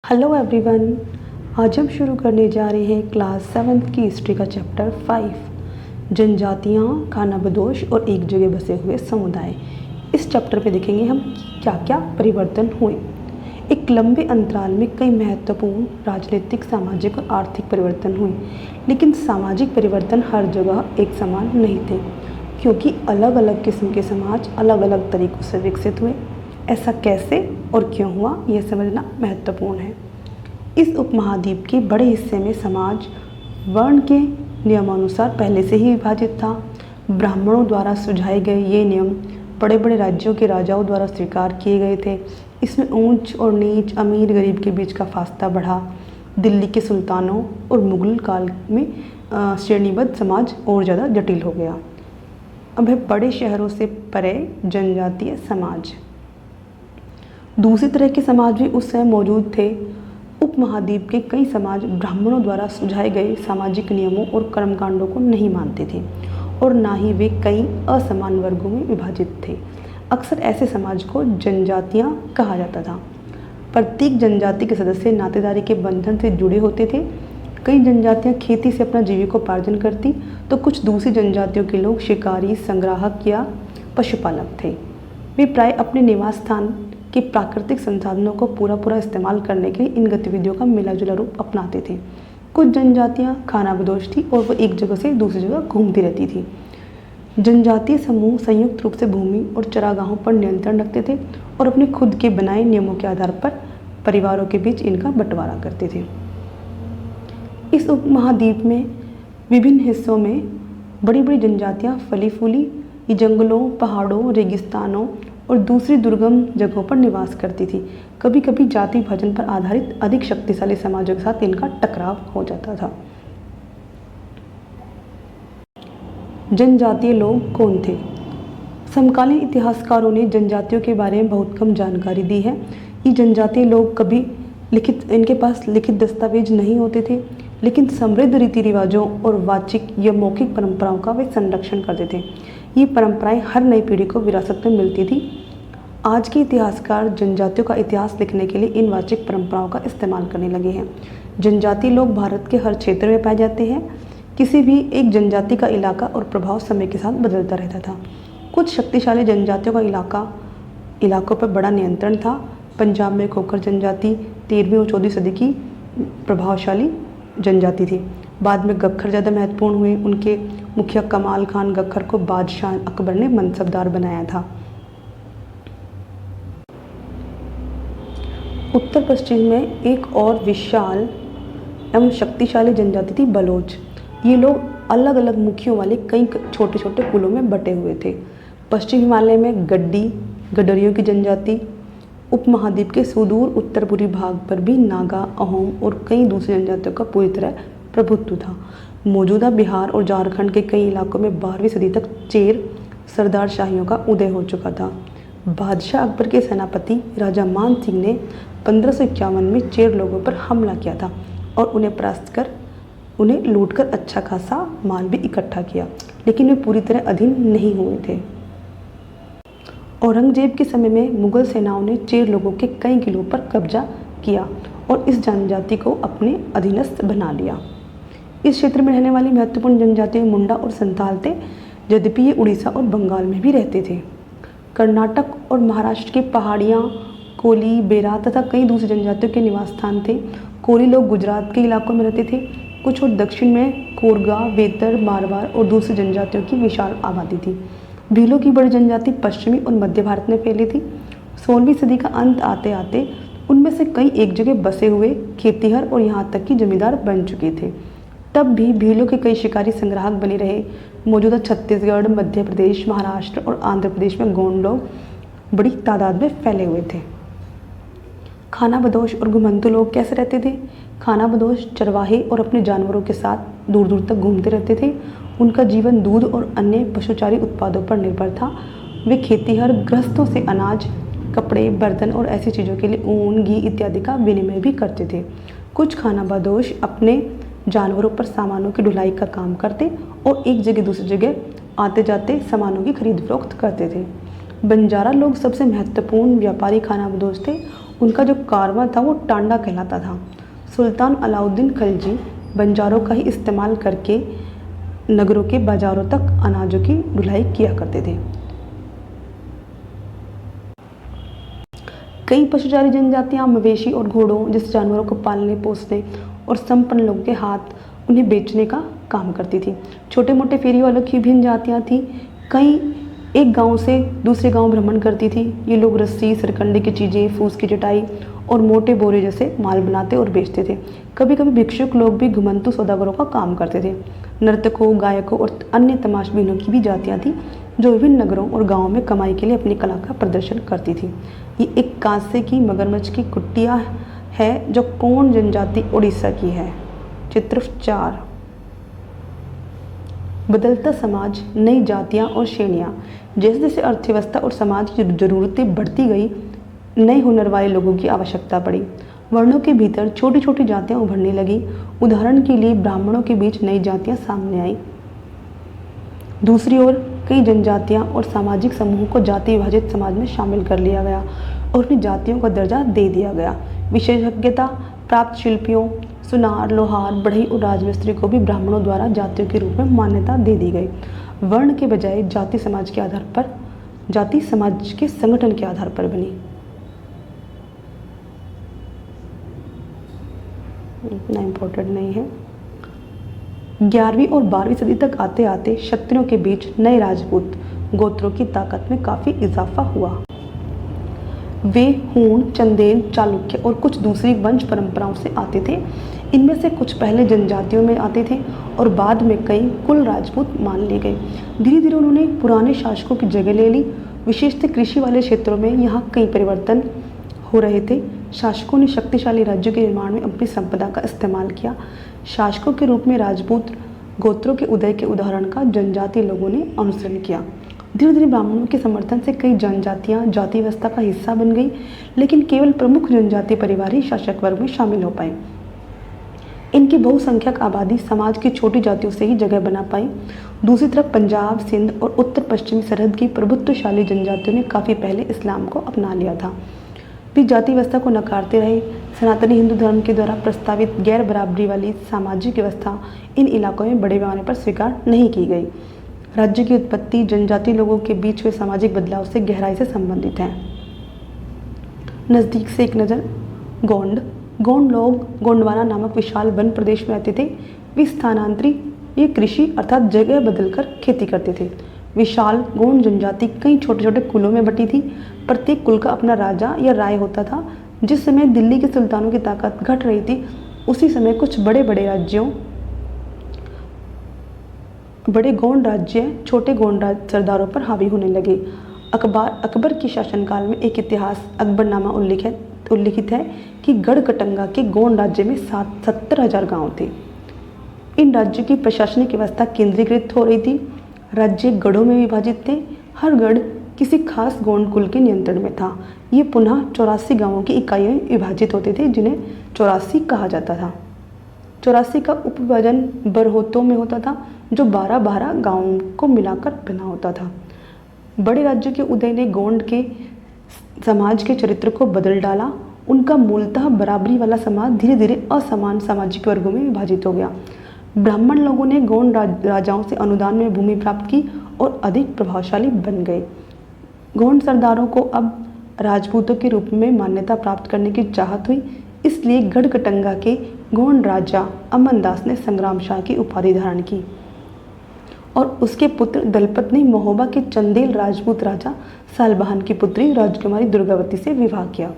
Hello everyone. आज हम शुरू करने जा रहे हैं क्लास 7th की हिस्ट्री का चैप्टर 5 जनजातियाँ, खानाबदोश और एक जगह बसे हुए समुदाय। इस चैप्टर में देखेंगे हम क्या क्या परिवर्तन हुए। एक लंबे अंतराल में कई महत्वपूर्ण राजनीतिक, सामाजिक और आर्थिक परिवर्तन हुए, लेकिन सामाजिक परिवर्तन हर जगह एक समान नहीं थे, क्योंकि अलग अलग किस्म के समाज अलग अलग तरीक़ों से विकसित हुए। ऐसा कैसे और क्यों हुआ, यह समझना महत्वपूर्ण है। इस उपमहाद्वीप के बड़े हिस्से में समाज वर्ण के नियमानुसार पहले से ही विभाजित था। ब्राह्मणों द्वारा सुझाए गए ये नियम बड़े बड़े राज्यों के राजाओं द्वारा स्वीकार किए गए थे। इसमें ऊंच और नीच, अमीर गरीब के बीच का फासला बढ़ा। दिल्ली के सुल्तानों और मुगल काल में श्रेणीबद्ध समाज और ज़्यादा जटिल हो गया। अब है बड़े शहरों से परे जनजातीय समाज। दूसरी तरह के समाज भी उस समय मौजूद थे। उपमहाद्वीप के कई समाज ब्राह्मणों द्वारा सुझाए गए सामाजिक नियमों और कर्मकांडों को नहीं मानते थे, और ना ही वे कई असमान वर्गों में विभाजित थे। अक्सर ऐसे समाज को जनजातियाँ कहा जाता था। प्रत्येक जनजाति के सदस्य नातेदारी के बंधन से जुड़े होते थे। कई जनजातियाँ खेती से अपना जीविकोपार्जन करती, तो कुछ दूसरी जनजातियों के लोग शिकारी, संग्राहक या पशुपालक थे। वे प्राय अपने निवास स्थान के प्राकृतिक संसाधनों को पूरा इस्तेमाल करने के लिए इन गतिविधियों का मिला जुला रूप अपनाते थे। कुछ जनजातियाँ खानाबदोश थी और वो एक जगह से दूसरी जगह घूमती रहती थी। जनजातीय समूह संयुक्त रूप से भूमि और चरागाहों पर नियंत्रण रखते थे और अपने खुद के बनाए नियमों के आधार पर परिवारों के बीच इनका बंटवारा करते थे। इस उपमहाद्वीप में विभिन्न हिस्सों में बड़ी बड़ी जनजातियाँ फली फूली जंगलों, पहाड़ों, रेगिस्तानों और दूसरी दुर्गम जगहों पर निवास करती थी। कभी कभी जाति विभाजन पर आधारित अधिक शक्तिशाली समाजों के साथ इनका टकराव हो जाता था। जनजातीय लोग कौन थे? समकालीन इतिहासकारों ने जनजातियों के बारे में बहुत कम जानकारी दी है। ये जनजातीय लोग कभी इनके पास लिखित दस्तावेज नहीं होते थे, लेकिन समृद्ध रीति रिवाजों और वाचिक या मौखिक परंपराओं का वे संरक्षण करते थे। ये परंपराएं हर नई पीढ़ी को विरासत में मिलती थी। आज के इतिहासकार जनजातियों का इतिहास लिखने के लिए इन वाचिक परंपराओं का इस्तेमाल करने लगे हैं। जनजातीय लोग भारत के हर क्षेत्र में पाए जाते हैं। किसी भी एक जनजाति का इलाका और प्रभाव समय के साथ बदलता रहता था। कुछ शक्तिशाली जनजातियों का इलाकों पर बड़ा नियंत्रण था। पंजाब में खोखर जनजाति 13वीं और 14वीं सदी की प्रभावशाली जनजाति थी। बाद में गख्खर ज़्यादा महत्वपूर्ण हुए। उनके मुखिया कमाल खान गख्खर को बादशाह अकबर ने मनसबदार बनाया था। उत्तर पश्चिम में एक और विशाल एवं शक्तिशाली जनजाति थी बलोच। ये लोग अलग अलग मुखियों वाले कई छोटे छोटे कुलों में बटे हुए थे। पश्चिम हिमालय में गडरियों की जनजाति, उपमहाद्वीप के सुदूर उत्तर पूर्वी भाग पर भी नागा, अहोम और कई दूसरी जनजातियों का पूरी तरह प्रभुत्व था। मौजूदा बिहार और झारखंड के कई इलाकों में 12वीं सदी तक चेर सरदार शाहियों का उदय हो चुका था। बादशाह अकबर के सेनापति राजा मान सिंह ने 1551 में चेर लोगों पर हमला किया था और उन्हें परास्त कर उन्हें लूटकर अच्छा खासा माल भी इकट्ठा किया, लेकिन वे पूरी तरह अधीन नहीं हुए थे। औरंगजेब के समय में मुगल सेनाओं ने चेर लोगों के कई किलों पर कब्जा किया और इस जनजाति को अपने अधीनस्थ बना लिया। इस क्षेत्र में रहने वाली महत्वपूर्ण जनजातियाँ मुंडा और संताल थे, यद्यपि ये उड़ीसा और बंगाल में भी रहते थे। कर्नाटक और महाराष्ट्र की पहाड़ियाँ, कोली, बेरा तथा कई दूसरी जनजातियों के निवास स्थान थे। कोली लोग गुजरात के इलाकों में रहते थे। कुछ और दक्षिण में कोरगा, वेतर, मारवाड़ और दूसरी जनजातियों की विशाल आबादी थी। भीलों की बड़ी जनजाति पश्चिमी और मध्य भारत में फैली थी। 16वीं सदी का अंत आते आते उनमें से कई एक जगह बसे हुए खेतीहर और यहाँ तक कि जमींदार बन चुके थे। तब भी भीलों के कई शिकारी संग्राहक बने रहे। मौजूदा छत्तीसगढ़, मध्य प्रदेश, महाराष्ट्र और आंध्र प्रदेश में गोंड लोग बड़ी तादाद में फैले हुए थे। खानाबदोश और घुमंतू लोग कैसे रहते थे? खानाबदोश चरवाहे और अपने जानवरों के साथ दूर दूर तक घूमते रहते थे। उनका जीवन दूध और अन्य पशुचारी उत्पादों पर निर्भर था। वे खेतीहर गृहस्थों से अनाज, कपड़े, बर्तन और ऐसी चीज़ों के लिए ऊन, घी इत्यादि का विनिमय भी करते थे। कुछ खानाबदोश अपने जानवरों पर सामानों की ढुलाई का काम करते और एक जगह दूसरी जगह आते जाते सामानों की खरीद फरोख्त करते थे। बंजारा लोग सबसे महत्वपूर्ण व्यापारी खानाबदोश थे उनका जो कारवां था वो टांडा कहलाता था। सुल्तान अलाउद्दीन खिलजी बंजारों का ही इस्तेमाल करके नगरों के बाजारों तक अनाजों की ढुलाई किया करते थे। कई पशुचारी जनजातियां मवेशी और घोड़ों जैसे जानवरों को पालने पोसने और संपन्न लोगों के हाथ उन्हें बेचने का काम करती थी। छोटे मोटे फेरी वालों की भिन्न जातियां थी। कई एक गांव से दूसरे गांव भ्रमण करती थी। ये लोग रस्सी, सरकंडे की चीज़ें, फूस की चटाई और मोटे बोरे जैसे माल बनाते और बेचते थे। कभी कभी भिक्षुक लोग भी घुमंतु सौदागरों का काम करते थे। नर्तकों, गायकों और अन्य तमाशबीनों की भी जातियाँ थीं जो विभिन्न नगरों और गाँवों में कमाई के लिए अपनी कला का प्रदर्शन करती थी। ये एक कांसे की मगरमच्छ की कुटिया है जो कोंड जनजाति उड़ीसा की है। चित्र 4। बदलता समाज, नई जातियाँ और श्रेणियाँ। जैसे जैसे अर्थव्यवस्था और समाज की ज़रूरतें बढ़ती गई, नए हुनर वाले लोगों की आवश्यकता पड़ी। वर्णों के भीतर छोटी छोटी जातियाँ उभरने लगी। उदाहरण के लिए ब्राह्मणों के बीच नई जातियाँ सामने आई। दूसरी ओर कई जनजातियाँ और सामाजिक समूहों को जाति विभाजित समाज में शामिल कर लिया गया और उन्हें जातियों का दर्जा दे दिया गया। विशेषज्ञता प्राप्त शिल्पियों, सुनार, लोहार, बढ़ई और राजमिस्त्री को भी ब्राह्मणों द्वारा जातियों के रूप में मान्यता दे दी गई। वर्ण के बजाय जाति समाज के संगठन के आधार पर बनी। इतना इम्पोर्टेंट नहीं है। 11वीं और 12वीं सदी तक आते आते क्षत्रियों के बीच नए राजपूत गोत्रों की ताकत में काफ़ी इजाफा हुआ। वे हूण, चंदेल, चालुक्य और कुछ दूसरी वंश परंपराओं से आते थे। इनमें से कुछ पहले जनजातियों में आते थे और बाद में कई कुल राजपूत मान लिए गए। धीरे धीरे उन्होंने पुराने शासकों की जगह ले ली। विशेषतः कृषि वाले क्षेत्रों में यहाँ कई परिवर्तन हो रहे थे। शासकों ने शक्तिशाली राज्यों के निर्माण में अपनी संपदा का इस्तेमाल किया। शासकों के रूप में राजपूत गोत्रों के उदय के उदाहरण का जनजातीय लोगों ने अनुसरण किया। धीरे धीरे ब्राह्मणों के समर्थन से कई जनजातियाँ जाति व्यवस्था का हिस्सा बन गई, लेकिन केवल प्रमुख जनजातीय परिवार ही शासक वर्ग में शामिल हो पाए। इनकी बहुसंख्यक आबादी समाज की छोटी जातियों से ही जगह बना पाई। दूसरी तरफ पंजाब, सिंध और उत्तर पश्चिमी सरहद की प्रभुत्वशाली जनजातियों ने काफ़ी पहले इस्लाम को अपना लिया था। भी जाति व्यवस्था को नकारते रहे। सनातनी हिंदू धर्म के द्वारा प्रस्तावित गैर बराबरी वाली सामाजिक व्यवस्था इन इलाकों में बड़े पैमाने पर स्वीकार नहीं की गई। राज्य की उत्पत्ति जनजातीय लोगों के बीच हुए सामाजिक बदलाव से गहराई से संबंधित है। नज़दीक से एक नज़र। गोंड लोग गोंडवाना नामक विशाल वन प्रदेश में रहते थे। वे स्थानांतरी ये कृषि अर्थात जगह बदलकर खेती करते थे। विशाल गोंड जनजाति कई छोटे छोटे कुलों में बटी थी। प्रत्येक कुल का अपना राजा या राय होता था। जिस समय दिल्ली के सुल्तानों की ताकत घट रही थी, उसी समय कुछ बड़े गोंड राज्य छोटे गोंड सरदारों पर हावी होने लगे। अकबर के शासनकाल में एक इतिहास अकबरनामा उल्लिखित है कि गढ़कटंगा के गोंड राज्य में 70,000 गांव थे। इन राज्यों की प्रशासनिक व्यवस्था केंद्रीकृत हो रही थी। राज्य गढ़ों में विभाजित थे। हर गढ़ किसी खास गोंड कुल के नियंत्रण में था। ये पुनः 84 गांवों की इकाइयों में विभाजित होते थे, जिन्हें 84 कहा जाता था। 84 का उपविभाजन बरहोतों में होता था, जो 12 गांवों को मिलाकर बना होता था। बड़े राज्यों के उदय ने गोंड के समाज के चरित्र को बदल डाला। उनका मूलतः बराबरी वाला समाज धीरे धीरे असमान सामाजिक वर्गों में विभाजित हो गया। ब्राह्मण लोगों ने गोंड राजाओं से अनुदान में भूमि प्राप्त की और अधिक प्रभावशाली बन गए। गोंड सरदारों को अब राजपूतों के रूप में मान्यता प्राप्त करने की चाहत हुई, इसलिए गढ़कटंगा के गोंड राजा अमनदास ने संग्राम शाह की उपाधि धारण की और उसके पुत्र दलपत ने महोबा के चंदेल राजपूत राजा सालबहान की पुत्री राजकुमारी दुर्गावती से विवाह किया।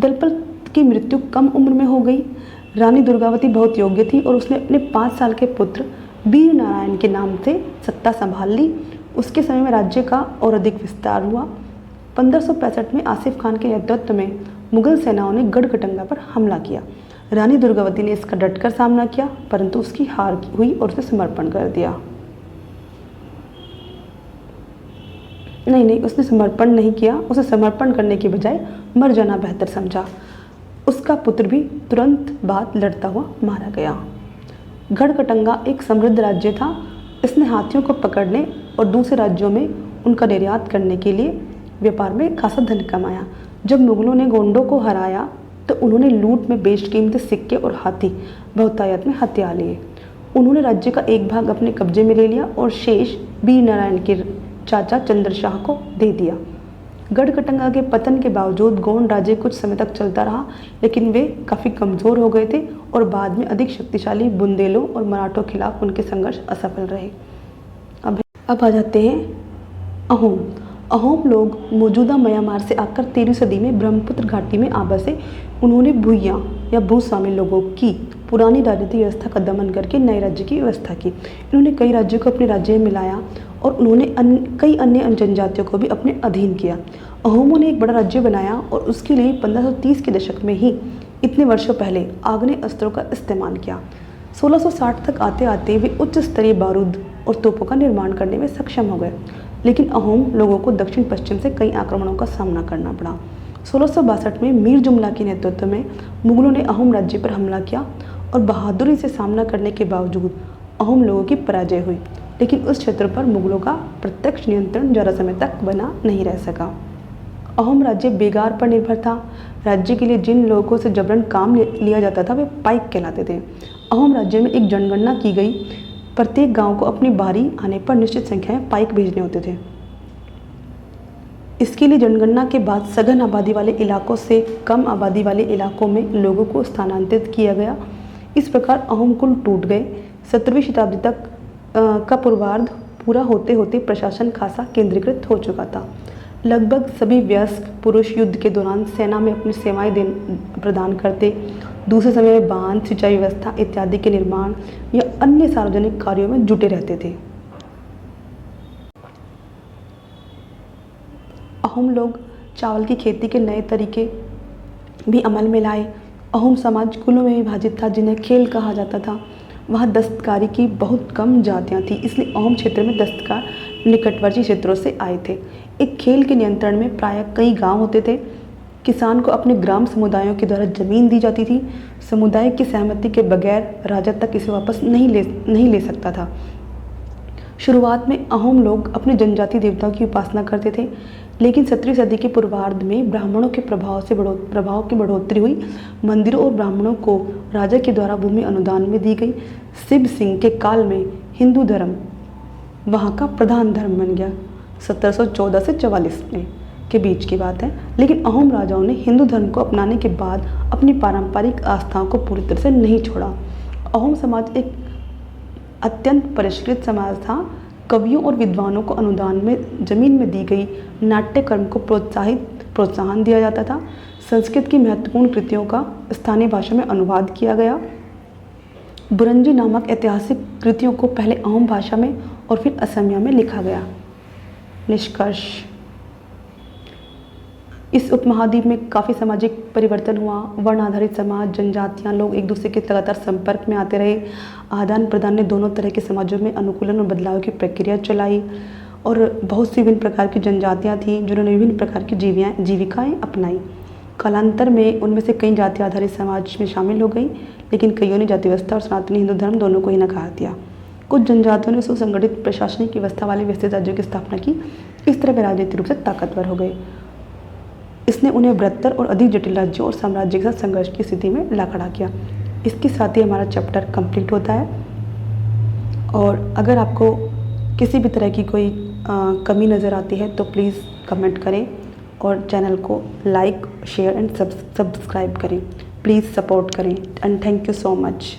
दलपत की मृत्यु कम उम्र में हो गई। रानी दुर्गावती बहुत योग्य थी और उसने अपने 5 साल के पुत्र वीर नारायण के नाम से सत्ता संभाल ली। उसके समय में राज्य का और अधिक विस्तार हुआ। 1565 में आसिफ खान के नेतृत्व में मुगल सेनाओं ने गढ़कटंगा पर हमला किया। रानी दुर्गावती ने इसका डटकर सामना किया, परंतु उसकी हार हुई और उसे समर्पण कर दिया। नहीं, उसने समर्पण नहीं किया। उसे समर्पण करने के बजाय मर जाना बेहतर समझा। उसका पुत्र भी तुरंत बाद लड़ता हुआ मारा गया। गढ़कटंगा एक समृद्ध राज्य था। इसने हाथियों को पकड़ने और दूसरे राज्यों में उनका निर्यात करने के लिए व्यापार में खासा धन कमाया। जब मुगलों ने गोंडों को हराया तो उन्होंने लूट में बेशकीमती सिक्के और हाथी बहुतायत में हथिया लिए। उन्होंने राज्य का एक भाग अपने कब्जे में ले लिया और शेष वीर नारायण के चाचा चंद्रशाह को दे दिया। गढ़कटंगा के पतन के बावजूद गोंड राज्य कुछ समय तक चलता रहा, लेकिन वे काफ़ी कमज़ोर हो गए थे और बाद में अधिक शक्तिशाली बुंदेलों और मराठों के खिलाफ उनके संघर्ष असफल रहे। अब आ जाते हैं अहोम। अहोम लोग मौजूदा म्यांमार से आकर 13वीं सदी में ब्रह्मपुत्र घाटी में आ बसे। उन्होंने भूइयाँ या भूस्वामी लोगों की पुरानी राजनीतिक व्यवस्था का दमन करके नए राज्य की व्यवस्था की। इन्होंने कई राज्यों को अपने राज्य में मिलाया और उन्होंने कई अन्य जनजातियों को भी अपने अधीन किया। अहोमों ने एक बड़ा राज्य बनाया और उसके लिए 1530 के दशक में ही इतने वर्षों पहले आग्नेय अस्त्रों का इस्तेमाल किया। 1660 तक आते आते वे उच्च स्तरीय बारूद और तोपों का निर्माण करने में सक्षम हो गए, लेकिन अहोम लोगों को दक्षिण पश्चिम से कई आक्रमणों का सामना करना पड़ा। 1662 में मीर जुमला के नेतृत्व में मुगलों ने अहोम राज्य पर हमला किया और बहादुरी से सामना करने के बावजूद अहोम लोगों की पराजय हुई, लेकिन उस क्षेत्र पर मुगलों का प्रत्यक्ष नियंत्रण ज़्यादा समय तक बना नहीं रह सका। अहोम राज्य बेगार पर निर्भर था। राज्य के लिए जिन लोगों से जबरन काम लिया जाता था वे पाइक कहलाते थे। अहोम राज्य में एक जनगणना की गई। प्रत्येक गांव को अपनी बारी आने पर निश्चित संख्या में पाइक भेजने होते थे। इसके लिए जनगणना के बाद सघन आबादी वाले इलाकों से कम आबादी वाले इलाकों में लोगों को स्थानांतरित किया गया। इस प्रकार अहोम कुल टूट गए। 17वीं शताब्दी तक का पूर्वार्ध पूरा होते होते प्रशासन खासा केंद्रीकृत हो चुका था। लगभग सभी वयस्क पुरुष युद्ध के दौरान सेना में अपनी सेवाएं प्रदान करते, दूसरे समय में बांध, सिंचाई व्यवस्था इत्यादि के निर्माण या अन्य सार्वजनिक कार्यों में जुटे रहते थे। अहोम लोग चावल की खेती के नए तरीके भी अमल में लाए। अहोम समाज कुलों में विभाजित था जिन्हें खेल कहा जाता था। वहाँ दस्तकारी की बहुत कम जातियाँ थीं, इसलिए अहोम क्षेत्र में दस्तकार निकटवर्ती क्षेत्रों से आए थे। एक खेल के नियंत्रण में प्रायः कई गांव होते थे। किसान को अपने ग्राम समुदायों के द्वारा जमीन दी जाती थी। समुदाय की सहमति के बगैर राजा तक इसे वापस नहीं ले सकता था। शुरुआत में अहोम लोग अपने जनजातीय देवताओं की उपासना करते थे, लेकिन 17वीं सदी के पूर्वार्ध में ब्राह्मणों के प्रभाव की बढ़ोतरी हुई। मंदिरों और ब्राह्मणों को राजा के द्वारा भूमि अनुदान में दी गई। शिव सिंह के काल में हिंदू धर्म वहाँ का प्रधान धर्म बन गया। 1714 से 44 में के बीच की बात है। लेकिन अहोम राजाओं ने हिंदू धर्म को अपनाने के बाद अपनी पारंपरिक आस्थाओं को पूरी तरह से नहीं छोड़ा। अहोम समाज एक अत्यंत परिष्कृत समाज था। कवियों और विद्वानों को अनुदान में जमीन में दी गई नाट्यकर्म को प्रोत्साहन दिया जाता था। संस्कृत की महत्वपूर्ण कृतियों का स्थानीय भाषा में अनुवाद किया गया। बुरंजी नामक ऐतिहासिक कृतियों को पहले अहोम भाषा में और फिर असमिया में लिखा गया। निष्कर्ष, इस उपमहाद्वीप में काफ़ी सामाजिक परिवर्तन हुआ। वर्ण आधारित समाज, जनजातियां, लोग एक दूसरे के लगातार संपर्क में आते रहे। आदान प्रदान ने दोनों तरह के समाजों में अनुकूलन और बदलाव की प्रक्रिया चलाई और बहुत सी विभिन्न प्रकार की जनजातियां थीं जिन्होंने विभिन्न प्रकार की जीविकाएं अपनाई। कालांतर में उनमें से कई जाति आधारित समाज में शामिल हो गई, लेकिन कईयों ने जाति व्यवस्था और सनातनी हिंदू धर्म दोनों को ही नकार दिया। कुछ जनजातियों ने सुसंगठित प्रशासनिक व्यवस्था वाले विस्तृत राज्यों की स्थापना की। इस तरह वे राजनीतिक रूप से ताकतवर हो गए। इसने उन्हें बृहत्तर और अधिक जटिल राज्यों और साम्राज्य के साथ संघर्ष की स्थिति में ला खड़ा किया। इसके साथ ही हमारा चैप्टर कंप्लीट होता है। और अगर आपको किसी भी तरह की कोई कमी नज़र आती है तो प्लीज़ कमेंट करें और चैनल को लाइक, शेयर एंड सब्सक्राइब करें। प्लीज़ सपोर्ट करें and thank you so much.